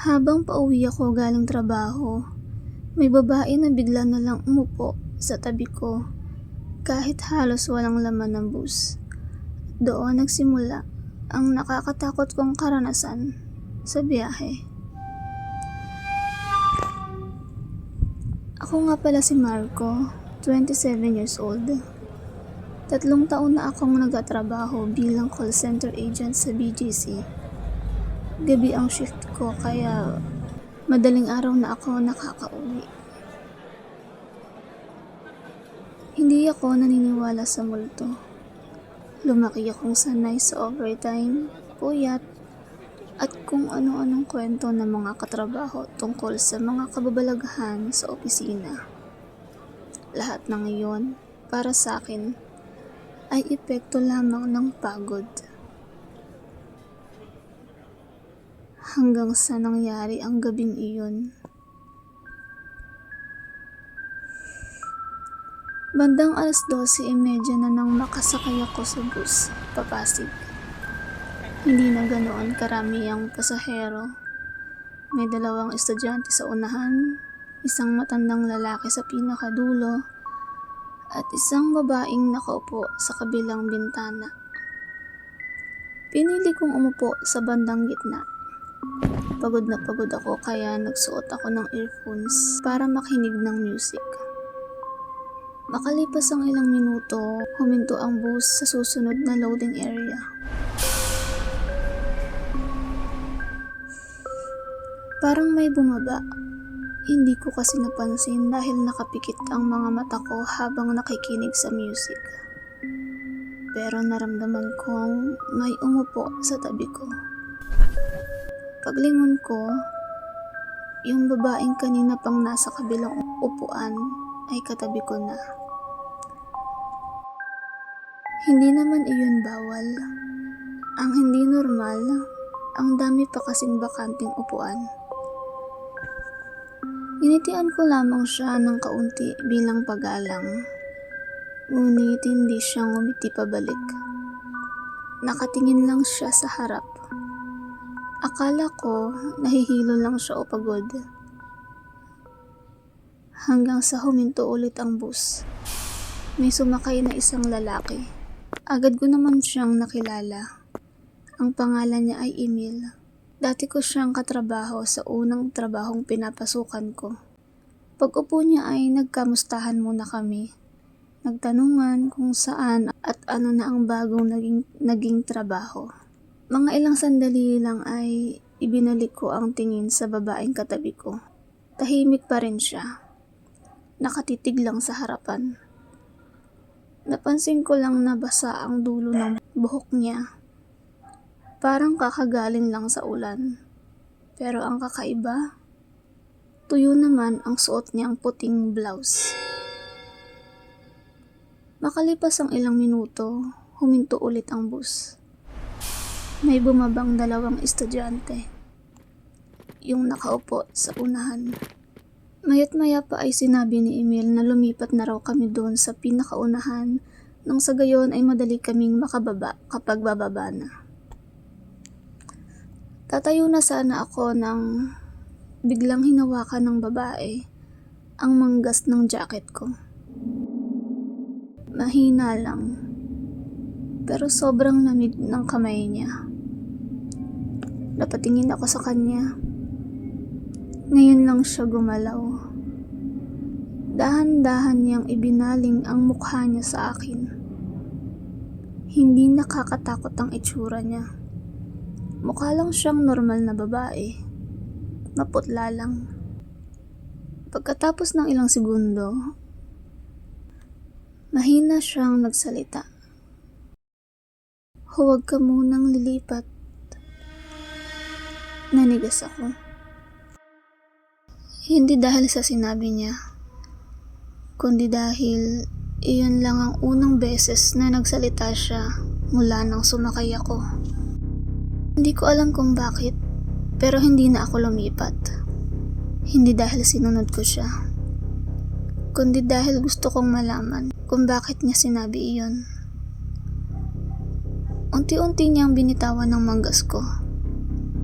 Habang pauwi ako galing trabaho, may babae na bigla na lang umupo sa tabi ko kahit halos walang laman ng bus. Doon nagsimula ang nakakatakot kong karanasan sa biyahe. Ako nga pala si Marco, 27 years old. 3 taon na akong nagtatrabaho bilang call center agent sa BGC. Gabi ang shift ko kaya madaling araw na ako nakakauwi. Hindi ako naniniwala sa multo. Lumaki akong sanay sa overtime, puyat, at kung ano-anong kwento ng mga katrabaho tungkol sa mga kababalaghan sa opisina. Lahat ng iyon, para sa akin, ay epekto lamang ng pagod. Hanggang sa nangyari ang gabing iyon. Bandang 12:30 na nang makasakay ako sa bus, papasig. Hindi na ganoon karami ang pasahero. May 2 estudyante sa unahan, isang matandang lalaki sa pinakadulo, at isang babaeng nakaupo sa kabilang bintana. Pinili kong umupo sa bandang gitna. Pagod na pagod ako kaya nagsuot ako ng earphones para makinig ng music. Makalipas ang ilang minuto, huminto ang bus sa susunod na loading area. Parang may bumaba. Hindi ko kasi napansin dahil nakapikit ang mga mata ko habang nakikinig sa music. Pero naramdaman kong may umupo sa tabi ko. Paglingon ko, yung babaeng kanina pang nasa kabilang upuan ay katabi ko na. Hindi naman iyon bawal. Ang hindi normal, ang dami pa kasing bakanting upuan. Initian ko lamang siya ng kaunti bilang paggalang, ngunit hindi siya ngumiti pabalik. Nakatingin lang siya sa harap. Akala ko nahihilo lang siya o pagod. Hanggang sa huminto ulit ang bus. May sumakay na isang lalaki. Agad ko naman siyang nakilala. Ang pangalan niya ay Emil. Dati ko siyang katrabaho sa unang trabahong pinapasukan ko. Pag-upo niya ay nagkamustahan muna kami. Nagtanungan kung saan at ano na ang bagong naging trabaho. Mga ilang sandali lang ay ibinalik ko ang tingin sa babaeng katabi ko. Tahimik pa rin siya. Nakatitig lang sa harapan. Napansin ko lang na basa ang dulo ng buhok niya. Parang kakagaling lang sa ulan. Pero ang kakaiba, tuyo naman ang suot niyang puting blouse. Makalipas ang ilang minuto, huminto ulit ang bus. May bumabang 2 estudyante. Yung nakaupo sa unahan. Maya't maya pa ay sinabi ni Emil na lumipat na raw kami doon sa pinakaunahan nang sa gayon ay madali kaming makababa kapag bababa na. Tatayo na sana ako nang biglang hinawakan ng babae ang manggas ng jacket ko. Mahina lang, pero sobrang lamig ng kamay niya. Napatingin ako sa kanya. Ngayon lang siya gumalaw. Dahan-dahan niyang ibinaling ang mukha niya sa akin. Hindi nakakatakot ang itsura niya. Mukha lang siyang normal na babae. Maputla lang. Pagkatapos ng ilang segundo, mahina siyang nagsalita. Huwag ka munang lilipat. Nanigas ako. Hindi dahil sa sinabi niya, kundi dahil iyon lang ang unang beses na nagsalita siya mula nang sumakay ako. Hindi ko alam kung bakit, pero hindi na ako lumipat. Hindi dahil sinunod ko siya, kundi dahil gusto kong malaman kung bakit niya sinabi iyon. Unti-unti niyang binitawan ng manggas ko.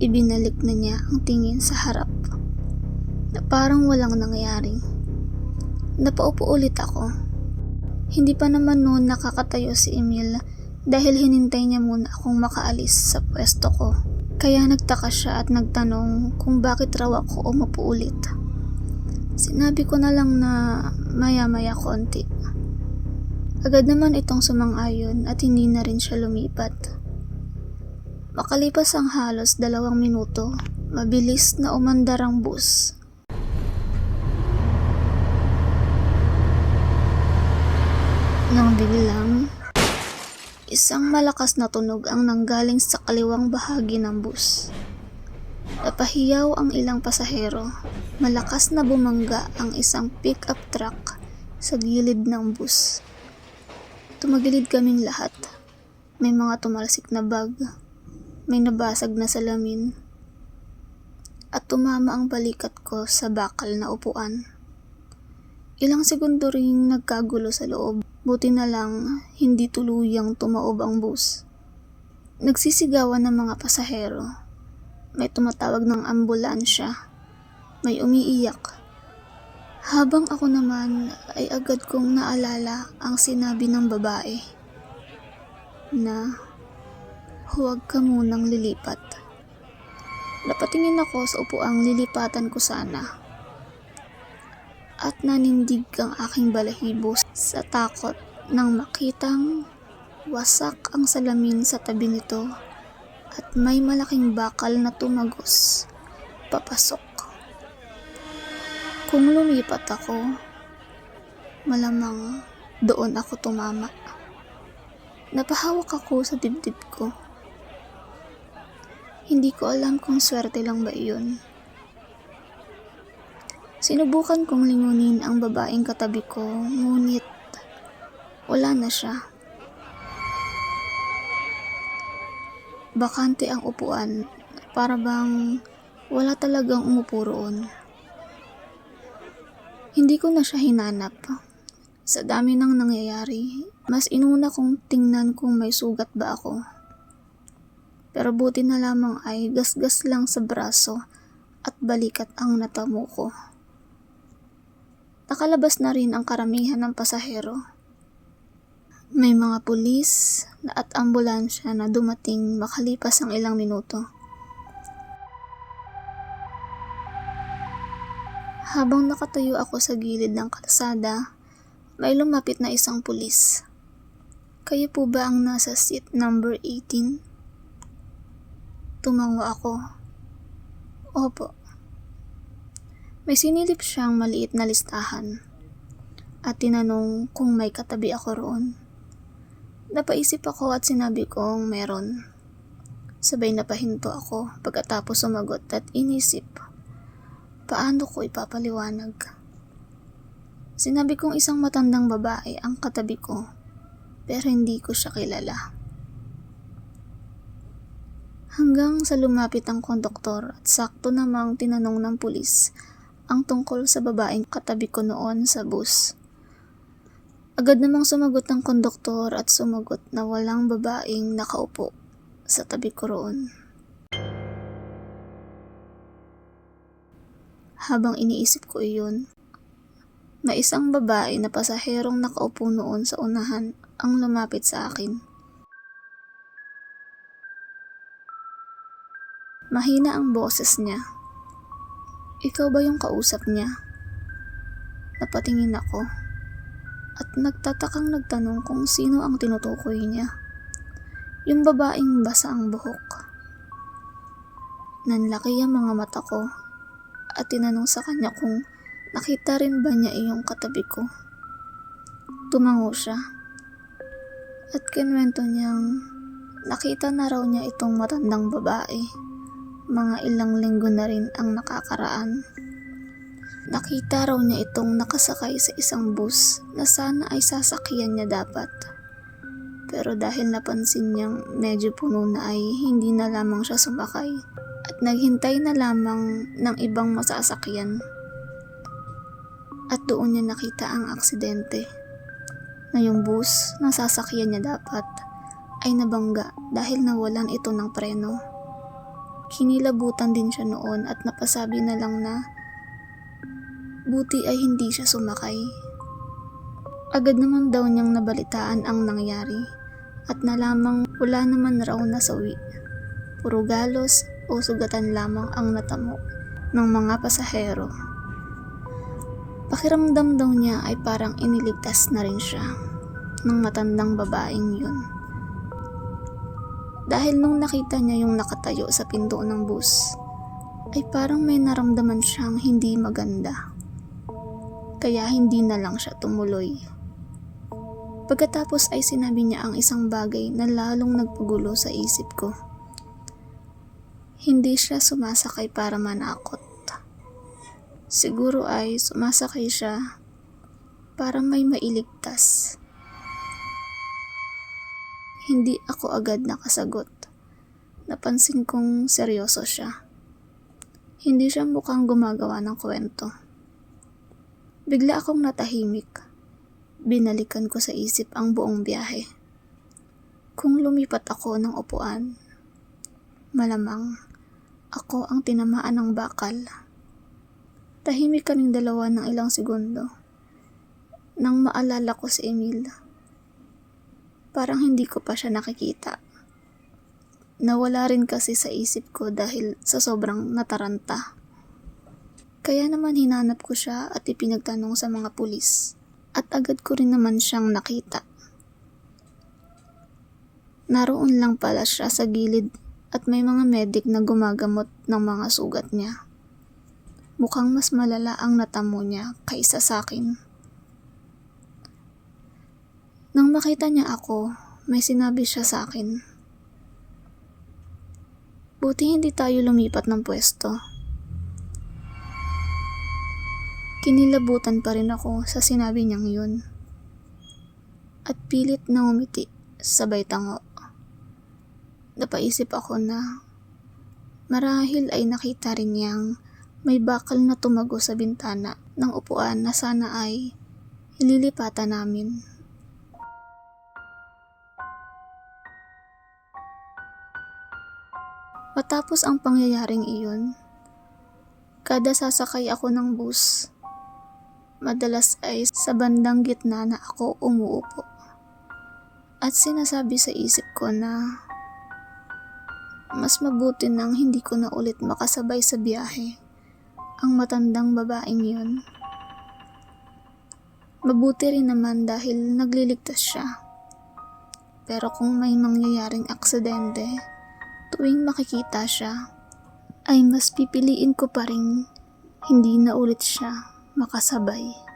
Ibinalik na niya ang tingin sa harap na parang walang nangyari. Napaupo ulit ako. Hindi pa naman noon nakakatayo si Emil dahil hinintay niya muna akong makaalis sa pwesto ko. Kaya nagtaka siya at nagtanong kung bakit raw ako umupo ulit. Sinabi ko na lang na maya-maya konti. Agad naman itong sumang-ayon at hindi na rin siya lumipat. Makalipas ang halos 2 minuto, mabilis na umandar ang bus. Nang biglang, isang malakas na tunog ang nanggaling sa kaliwang bahagi ng bus. Napahiyaw ang ilang pasahero. Malakas na bumangga ang isang pick-up truck sa gilid ng bus. Tumagilid kaming lahat. May mga tumalsik na bag. May nabasag na salamin. At tumama ang balikat ko sa bakal na upuan. Ilang segundo ring nagkagulo sa loob. Buti na lang hindi tuluyang tumaob ang bus. Nagsisigawan ng mga pasahero. May tumatawag ng ambulansya. May umiiyak. Habang ako naman ay agad kong naalala ang sinabi ng babae na huwag ka munang lilipat. Napatingin ako sa upuang lilipatan ko sana. At nanindig ang aking balahibo sa takot nang makitang wasak ang salamin sa tabi nito at may malaking bakal na tumagos papasok. Kung lumipat ako, malamang doon ako tumama. Napahawak ako sa dibdib ko. Hindi ko alam kung swerte lang ba iyon. Sinubukan kong lingunin ang babaeng katabi ko, ngunit wala na siya. Bakante ang upuan, para bang wala talagang umupo roon. Hindi ko na siya hinanap. Sa dami ng nangyayari, mas inuna kong tingnan kung may sugat ba ako. Pero buti na lamang ay gasgas lang sa braso at balikat ang natamo ko. Nakalabas na rin ang karamihan ng pasahero. May mga pulis at ambulansya na dumating makalipas ang ilang minuto. Habang nakatayo ako sa gilid ng kalsada, may lumapit na isang pulis. Kayo po ba ang nasa seat number 18? Tumango ako. Opo. May sinilip siyang maliit na listahan at tinanong kung may katabi ako roon. Napaisip ako at sinabi kong meron. Sabay napahinto ako pagkatapos sumagot at inisip, paano ko ipapaliwanag? Sinabi kong isang matandang babae ang katabi ko, pero hindi ko siya kilala. Hanggang sa lumapit ang konduktor at sakto namang tinanong ng pulis ang tungkol sa babaeng katabi ko noon sa bus. Agad namang sumagot ang konduktor at sumagot na walang babaeng nakaupo sa tabi ko roon. Habang iniisip ko iyon, may isang babae na pasaherong nakaupo noon sa unahan ang lumapit sa akin. Mahina ang boses niya. Ikaw ba yung kausap niya? Napatingin ako at nagtatakang nagtanong kung sino ang tinutukoy niya. Yung babaeng basa ang buhok. Nanlaki ang mga mata ko at tinanong sa kanya kung nakita rin ba niya iyong katabi ko. Tumango siya at kinwento niyang nakita na raw niya itong matandang babae. Mga ilang linggo na rin ang nakakaraan. Nakita raw niya itong nakasakay sa isang bus na sana ay sasakyan niya dapat. Pero dahil napansin niyang medyo puno na ay hindi na lamang siya sumakay at naghintay na lamang ng ibang masasakyan. At doon niya nakita ang aksidente na yung bus na sasakyan niya dapat ay nabangga dahil nawalan ito ng preno. Kinilabutan din siya noon at napasabi na lang na buti ay hindi siya sumakay. Agad naman daw niyang nabalitaan ang nangyari at nalamang wala naman raw nasawi. Puro galos o sugatan lamang ang natamo ng mga pasahero. Pakiramdam daw niya ay parang iniligtas na rin siya ng matandang babaeng yun. Dahil nung nakita niya yung nakatayo sa pinto ng bus, ay parang may naramdaman siyang hindi maganda. Kaya hindi na lang siya tumuloy. Pagkatapos ay sinabi niya ang isang bagay na lalong nagpagulo sa isip ko. Hindi siya sumasakay para manakot. Siguro ay sumasakay siya para may mailigtas. Hindi ako agad nakasagot. Napansin kong seryoso siya. Hindi siya mukhang gumagawa ng kwento. Bigla akong natahimik. Binalikan ko sa isip ang buong biyahe. Kung lumipat ako ng upuan, malamang ako ang tinamaan ng bakal. Tahimik kaming dalawa ng ilang segundo. Nang maalala ko si Emil, parang hindi ko pa siya nakikita. Nawala rin kasi sa isip ko dahil sa sobrang nataranta. Kaya naman hinanap ko siya at ipinagtanong sa mga pulis. At agad ko rin naman siyang nakita. Naroon lang pala siya sa gilid at may mga medic na gumagamot ng mga sugat niya. Mukhang mas malala ang natamo niya kaysa sa akin. Nang makita niya ako, may sinabi siya sa akin. Buti hindi tayo lumipat ng pwesto. Kinilabutan pa rin ako sa sinabi niyang yun. At pilit na ngumiti, sabay tango. Napaisip ako na marahil ay nakita rin niyang may bakal na tumago sa bintana ng upuan na sana ay ililipatan namin. Matapos ang pangyayaring iyon, kada sasakay ako ng bus, madalas ay sa bandang gitna na ako umuupo. At sinasabi sa isip ko na mas mabuti nang hindi ko na ulit makasabay sa biyahe ang matandang babaeng yun. Mabuti rin naman dahil nagliligtas siya. Pero kung may mangyayaring aksidente, tuwing makikita siya, ay mas pipiliin ko pa rin hindi na ulit siya makasabay.